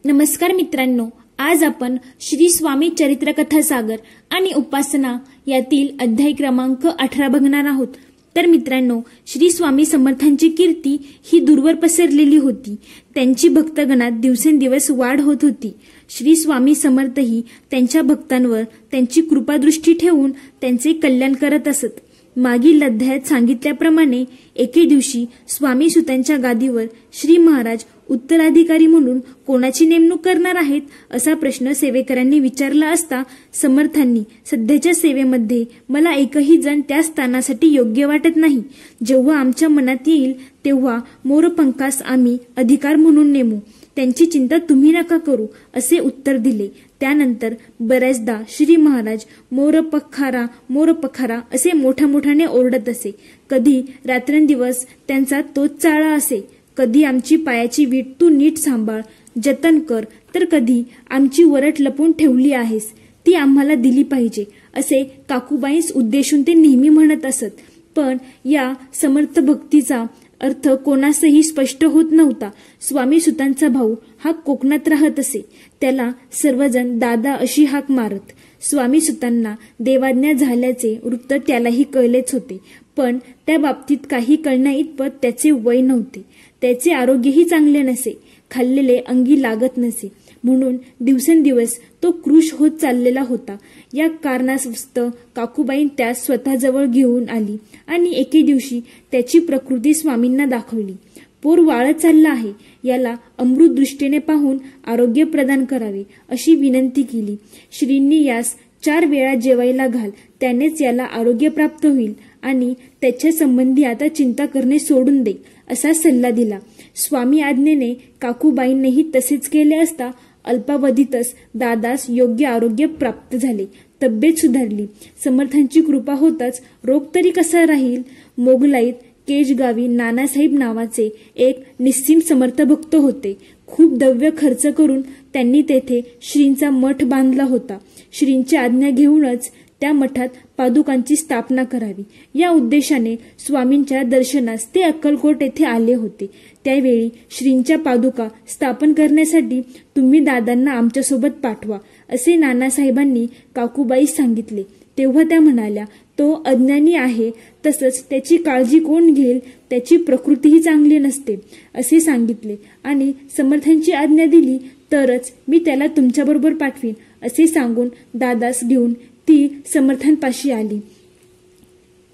नमस्कार मित्रांनो, आज आपण श्री स्वामी चरित्र कथा सागर आणि उपासना यातील अध्याय क्रमांक 18 बघणार आहोत। तर मित्रांनो, श्री स्वामी समर्थांची कीर्ती ही दूरवर पसरलेली होती। त्यांची भक्तगणात दिवसेंदिवस वाढ होत होती। श्री स्वामी समर्थही त्यांच्या भक्तांवर त्यांची कृपादृष्टी ठेवून त्यांचे कल्याण करत असत। मागील अध्यायात सांगितल्याप्रमाणे एके दिवशी स्वामी सुतांच्या गादीवर श्री महाराज उत्तराधिकारी म्हणून कोणाची नेमणूक करणार आहेत असा प्रश्न सेवेकरांनी विचारला असता समर्थांनी, सध्याच्या सेवेमध्ये मला एकही जण त्या स्थानासाठी योग्य वाटत नाही। जेव्हा आमच्या मनात येईल तेव्हा मोरपंखास आम्ही अधिकार म्हणून नेमू, त्यांची चिंता तुम्ही नका करू असे उत्तर दिले। त्यानंतर बऱ्याचदा श्री महाराज मोरपखारा मोरपखारा असे मोठ्याने ओरडत असे। कधी रात्रंदिवस त्यांचा तोच चाळा असे। कधी आमची पायाची वीट तू नीट सांभाळ, जतन कर, तर कधी आमची वरट लपवून ठेवली आहेस ती आम्हाला दिली पाहिजे असे काकूबाईंस उद्देशून ते नेहमी म्हणत असत। पण या समर्थ भक्तीचा अर्थ कोणासही स्पष्ट होत नव्हता। स्वामी सुतांचा भाऊ हा कोकणात राहत असे। त्याला सर्वजण दादा अशी हाक मारत। स्वामी सुतांना देवाज्ञा झाल्याचे वृत्त त्यालाही कळलेच होते, पण त्या बाबतीत काही कळण्याइतपत त्याचे वय नव्हते। त्याचे आरोग्यही चांगले नसे, खाल्लेले अंगी लागत नसे, म्हणून दिवसेंदिवस तो कृश होत चाललेला होता। या कारणास्तव काकूबाई त्यास स्वतःजवळ घेऊन आली आणि एके दिवशी त्याची प्रकृती स्वामींना दाखवली। पोर वाळत चालला आहे, याला अमृत दृष्टीने पाहून आरोग्य प्रदान करावे अशी विनंती केली। श्रींनी यास 4 वेळा जेवायला घाल, त्यानेच याला आरोग्य प्राप्त होईल आणि त्याच्या संबंधी आता चिंता करणे सोडून दे असा सल्ला दिला। स्वामी आज्ञेने काकूबाईंनीही तसेच केले असता अल्पावधीतच दादास योग्य आरोग्य प्राप्त झाले, तब्येत सुधारली। समर्थांची कृपा होताच रोग तरी कसा राहील। मोगलाईत केजगावी नानासाहेब नावाचे एक निस्सीम समर्थ भक्त होते। खूप द्रव्य खर्च करून त्यांनी तेथे श्रींचा मठ बांधला होता। श्रींची आज्ञा घेऊनच त्या मठात पादुकांची स्थापना करावी या उद्देशाने स्वामींच्या दर्शनास ते अक्कलकोट येथे आले होते। त्यावेळी श्रींच्या पादुका स्थापन करण्यासाठी तुम्ही दादांना आमच्यासोबत पाठवा असे नानासाहेबांनी काकूबाईस सांगितले। तेव्हा त्या म्हणाल्या, तो अज्ञानी आहे, तसंच त्याची काळजी कोण घेईल, त्याची प्रकृतीही चांगली नसते असे सांगितले आणि समर्थांची आज्ञा दिली तरच मी त्याला तुमच्याबरोबर पाठवीन असे सांगून दादास घेऊन ती समर्थांपाशी आली।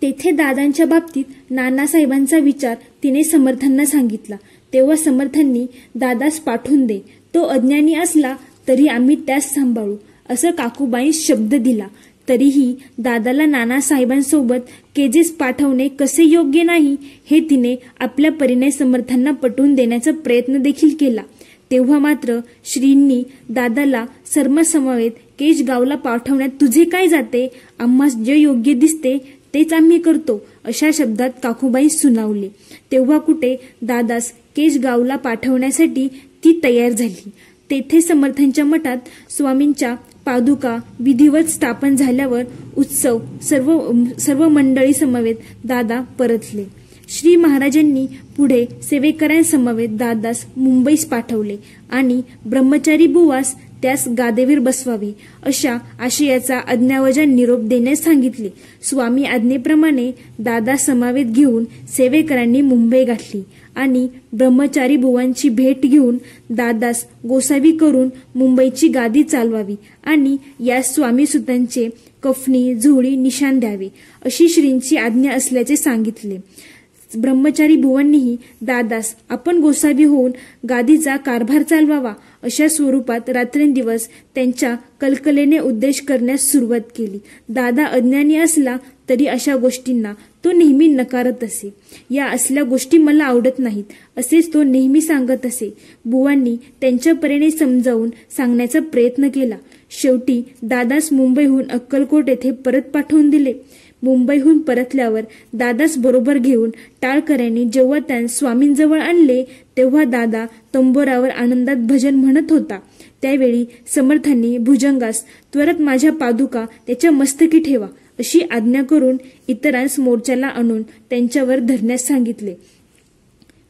तेथे दादांच्या बाबतीत नानासाहेबांचा विचार तिने समर्थांना सांगितला। तेव्हा समर्थांनी दादास पाठवून दे, तो अज्ञानी असला तरी आम्ही त्यास सांभाळू असं काकूबाईंस शब्द दिला। तरीही दादाला नानासाहेबांसोबत केजेस पाठवणे कसे योग्य नाही हे तिने आपल्या परीने समर्थांना पटवून देण्याचा प्रयत्न देखील केला। तेव्हा मात्र श्रींनी दादाला सर्मसमवेत केजगावला पाठवण्यात तुझे काय जाते, आम्हास जे योग्य दिसते तेच आम्ही करतो अशा शब्दात काकूबाई सुनावले। तेव्हा कुठे दादास केजगावला पाठवण्यासाठी ती तयार झाली। तेथे समर्थांच्या मठात स्वामींच्या पादुका विधिवत स्थापन झाल्यावर उत्सव सर्व मंडळी समवेत दादा परतले। श्री महाराजांनी पुढे सेवेकरांसमवेत दादास मुंबईस पाठवले आणि ब्रह्मचारी बुवास त्यास गादेवर बसवावे अशा आशयाचा आज्ञावजा निरोप देण्यास सांगितले। स्वामी आज्ञेप्रमाणे दादा समावेत घेऊन सेवेकरांनी मुंबई गाठली आणि ब्रह्मचारी बुवांची भेट घेऊन दादास गोसावी करून मुंबईची गादी चालवावी आणि या स्वामी सुतांचे कफनी झोळी निशाण द्यावे अशी श्रींची आज्ञा असल्याचे सांगितले। ब्रह्मचारी बुवांनीही दादास आपण गोसावी होऊन गादीचा कारभार चालवावा अशा स्वरूपात रात्रंदिवस त्यांच्या कलकलेने उद्देश करण्यास सुरुवात केली। दादा अज्ञानी असला तरी अशा गोष्टींना तो नेहमी नकारत असे। या असल्या गोष्टी मला आवडत नाहीत असेच तो नेहमी सांगत असे। बुवांनी त्यांच्या परीने समजावून सांगण्याचा प्रयत्न केला। शेवटी दादास मुंबईहून अक्कलकोट येथे परत पाठवून दिले। मुंबईहून परतल्यावर दादास बरोबर घेऊन टाळकऱ्यांनी जेव्हा त्या स्वामींजवळ आणले तेव्हा दादा तंबोरावर आनंदात भजन म्हणत होता। त्यावेळी समर्थांनी भुजंगास त्वरत माझ्या पादुका त्याच्या मस्तकी ठेवा अशी आज्ञा करून इतरांस मोर्चाला आणून त्यांच्यावर धरण्यास सांगितले।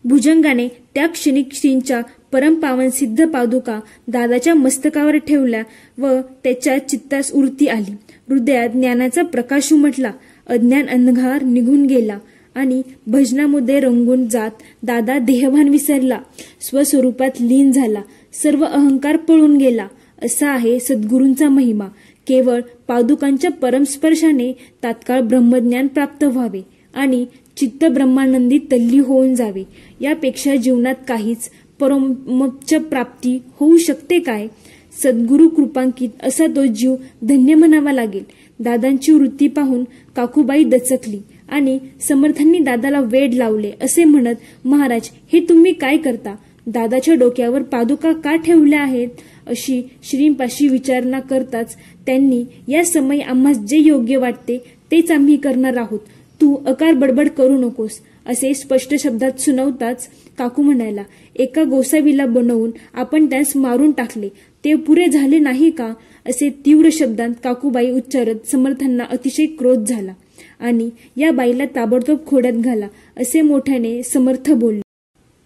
भुजंगाने त्या क्षणी श्रींच्या परमपावन सिद्ध पादुका दादाच्या मस्तकावर ठेवल्या व त्याच्या चित्तास उरती आली. हृदयात ज्ञानाचा प्रकाश उमटला. अज्ञान अंधकार निघून गेला आणि भजनामध्ये रंगून जात दादा देहभान विसरला. स्वस्वरूपात लीन झाला. सर्व अहंकार पळून गेला. असा आहे सद्गुरूंचा महिमा. केवळ पादुकांच्या परमस्पर्शाने तात्काळ ब्रह्मज्ञान प्राप्त व्हावे आणि चित्त ब्रह्मानंदी तल्ली होऊन जावे. यापेक्षा जीवनात काहीच परमोच्च प्राप्ती होऊ शकते काय? सद्गुरु कृपांकित असा तो जीव धन्य म्हणावा लागेल. दादांची वृत्ती पाहून काकूबाई दचकली आणि समर्थांनी दादाला वेड लावले असे म्हणत, महाराज हे तुम्ही काय करता? दादाच्या डोक्यावर पादुका का ठेवल्या आहेत? अशी श्रींपाशी विचारणा करताच त्यांनी, या समयी आम्हास जे योग्य वाटते तेच आम्ही करणार आहोत. तू अकार बडबड करू नकोस असे स्पष्ट शब्दात सुनावताच काकू म्हणाला, एका गोसावीला बनवून आपण त्यास मारून टाकले, ते पुरे झाले नाही का? असे तीव्र शब्दांत काकूबाई उच्चारत समर्थांना अतिशय क्रोध झाला आणि या बाईला ताबडतोब खोड्यात घाला असे मोठ्याने समर्थ बोलले.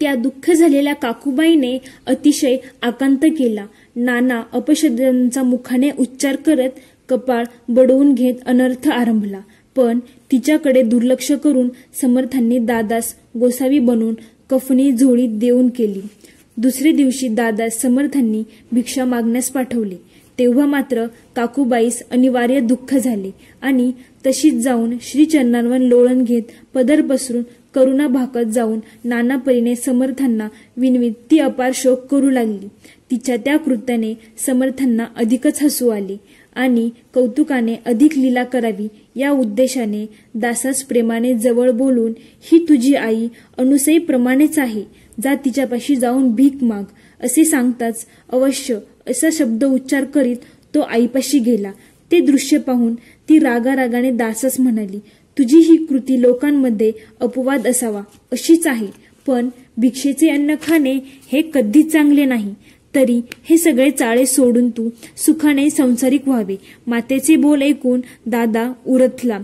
त्या दुःख झालेल्या काकूबाईने अतिशय आकांत केला. नाना अपशब्दांचा मुखाने उच्चार करत कपाळ बडवून घेत अनर्थ आरंभला. पण तिच्याकडे दुर्लक्ष करून समर्थांनी दादास गोसावी बनवून कफनी झोळी देऊन केली. दुसरे दिवशी दादास समर्थांनी भिक्षा मागण्यास पाठवले. तेव्हा मात्र काकूबाईस अनिवार्य दुःख झाले आणि तशीच जाऊन श्रीचरणांवर लोळण घेत पदर पसरून करुणा भाकत जाऊन नानापरीने समर्थांना विनवीत ती अपार शोक करू लागली. तिच्या त्या कृत्याने समर्थांना अधिकच हसू आले आणि कौतुकाने अधिक लीला करावी या उद्देशाने दासास प्रेमाने जवळ बोलून, ही तुझी आई अनुसईप्रमाणेच आहे, जा तिच्यापाशी जाऊन भीक माग असे सांगताच अवश्य असा शब्द उच्चार करीत तो आईपाशी गेला. ते दृश्य पाहून ती रागारागाने दासास म्हणाली, तुझी ही कृती लोकांमध्ये अपवाद असावा अशीच आहे, पण भिक्षेचे अन्न खाणे हे कधीच चांगले नाही. तरी हे सगळे चाळे सोडून तू सुखाने संसारिक व्हावे. मातेचे बोल ऐकून दादा उरथला.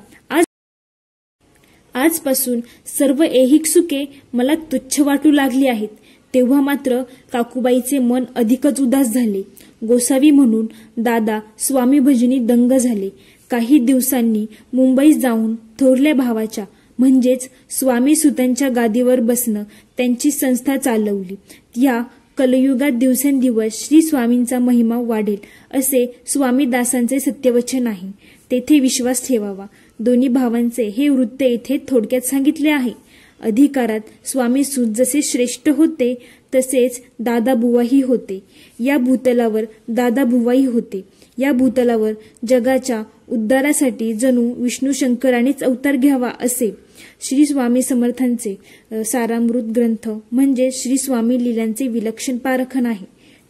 आजपासून सर्व ऐहिक सुखे मला तुच्छ वाटू लागली आहेत. तेव्हा मात्र काकूबाईचे मन अधिकच उदास झाले. गोसावी म्हणून दादा स्वामी भजनी दंग झाले. काही दिवसांनी मुंबईत जाऊन थोरल्या भावाच्या म्हणजेच स्वामी सुतांच्या गादीवर बसणं त्यांची संस्था चालवली. या कलयुगात दिवसेंदिवस श्री स्वामींचा महिमा वाढेल असे स्वामीदासांचे सत्यवचन आहे. तेथे विश्वास ठेवावा. दोन्ही भावांचे हे वृत्त येथे थोडक्यात सांगितले आहे. अधिकारात स्वामी सूत जसे श्रेष्ठ होते तसेच दादाबुवाही होते. या भूतलावर दादाबुवाही होते. या भूतलावर जगाच्या उद्धारासाठी जणू विष्णू शंकरानेच अवतार घ्यावा असे श्री स्वामी समर्थांचे सारामृत ग्रंथ म्हणजे श्री स्वामी लीलांचे विलक्षण पारखण आहे.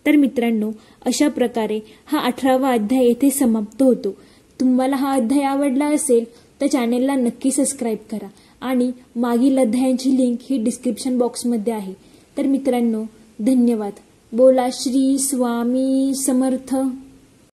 तर मित्रांनो, अशा प्रकारे हा 18वा अध्याय येथे समाप्त होतो. तुम्हाला हा अध्याय आवडला असेल तर चॅनेलला नक्की सबस्क्राईब करा आणि मागील अध्यायांची लिंक ही डिस्क्रिप्शन बॉक्समध्ये आहे. तर मित्रांनो, धन्यवाद. बोला श्री स्वामी समर्थ.